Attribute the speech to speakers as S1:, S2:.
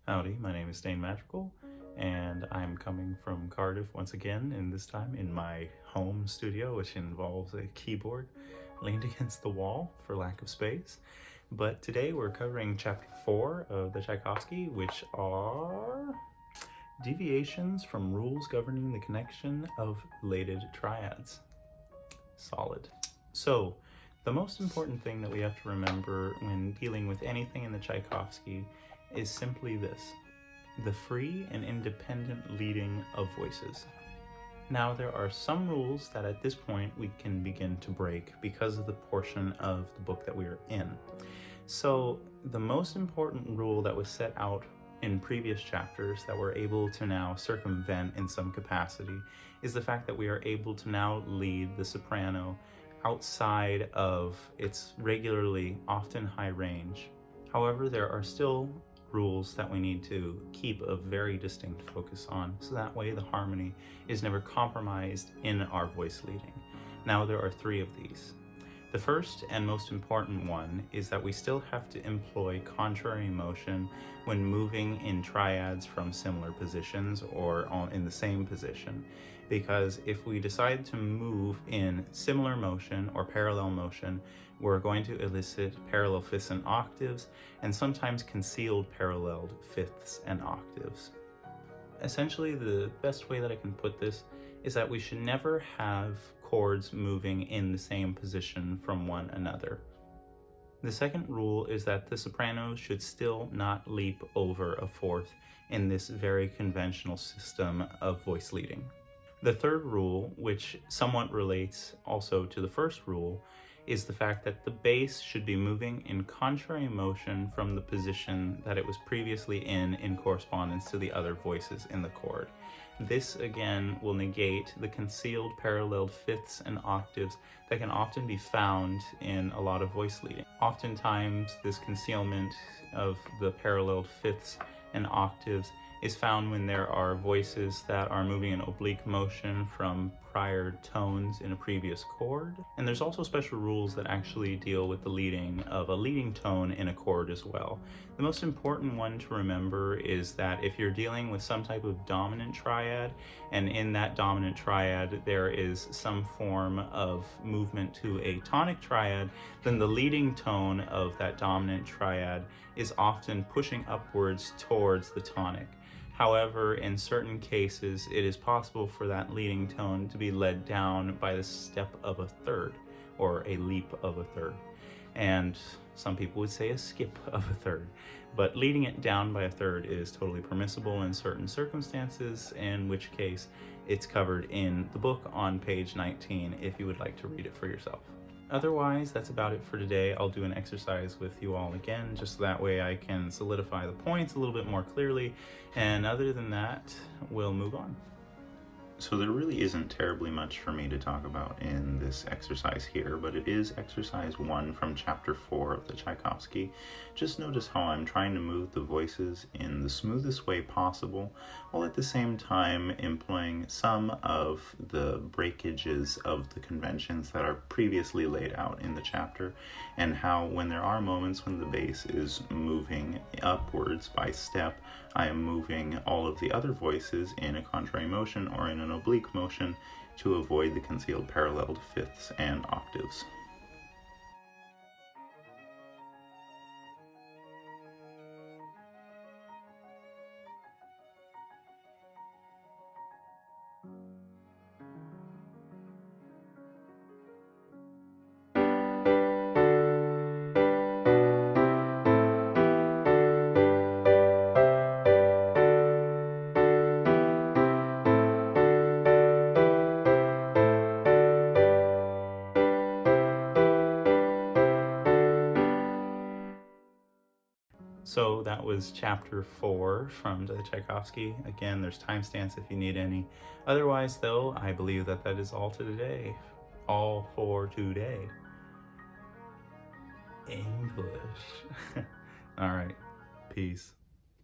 S1: Howdy, my name is Dane Madrigal, and I'm coming from Cardiff once again, and this time in my home studio, which involves a keyboard leaned against the wall for lack of space. But today we're covering chapter 4 of the Tchaikovsky, which are deviations from rules governing the connection of related triads. Solid. So, the most important thing that we have to remember when dealing with anything in the Tchaikovsky is simply this: the free and independent leading of voices. Now, there are some rules that at this point we can begin to break because of the portion of the book that we are in. So, the most important rule that was set out in previous chapters that we're able to now circumvent in some capacity is the fact that we are able to now lead the soprano outside of its regularly often high range. However, there are still rules that we need to keep a very distinct focus on, so that way the harmony is never compromised in our voice leading. Now, there are 3 of these. The first and most important one is that we still have to employ contrary motion when moving in triads from similar positions or in the same position, because if we decide to move in similar motion or parallel motion, we're going to elicit parallel fifths and octaves, and sometimes concealed paralleled fifths and octaves. Essentially, the best way that I can put this is that we should never have chords moving in the same position from one another. The second rule is that the soprano should still not leap over a fourth in this very conventional system of voice leading. The third rule, which somewhat relates also to the first rule, is the fact that the bass should be moving in contrary motion from the position that it was previously in correspondence to the other voices in the chord. This again will negate the concealed paralleled fifths and octaves that can often be found in a lot of voice leading. Oftentimes, this concealment of the paralleled fifths and octaves is found when there are voices that are moving in oblique motion from prior tones in a previous chord. And there's also special rules that actually deal with the leading of a leading tone in a chord as well. The most important one to remember is that if you're dealing with some type of dominant triad, and in that dominant triad there is some form of movement to a tonic triad, then the leading tone of that dominant triad is often pushing upwards towards the tonic. However, in certain cases, it is possible for that leading tone to be led down by the step of a third, or a leap of a third. And some people would say a skip of a third. But leading it down by a third is totally permissible in certain circumstances, in which case it's covered in the book on page 19 if you would like to read it for yourself. Otherwise, that's about it for today. I'll do an exercise with you all again, just so that way I can solidify the points a little bit more clearly. And other than that, we'll move on. So there really isn't terribly much for me to talk about in this exercise here, but it is exercise 1 from chapter 4 of the Tchaikovsky. Just notice how I'm trying to move the voices in the smoothest way possible, while at the same time employing some of the breakages of the conventions that are previously laid out in the chapter, and how when there are moments when the bass is moving upwards by step, I am moving all of the other voices in a contrary motion or in an oblique motion to avoid the concealed paralleled fifths and octaves. So that was chapter 4 from the Tchaikovsky. Again, there's timestamps if you need any. Otherwise, though, I believe that that is all to today. All for today. English. All right. Peace.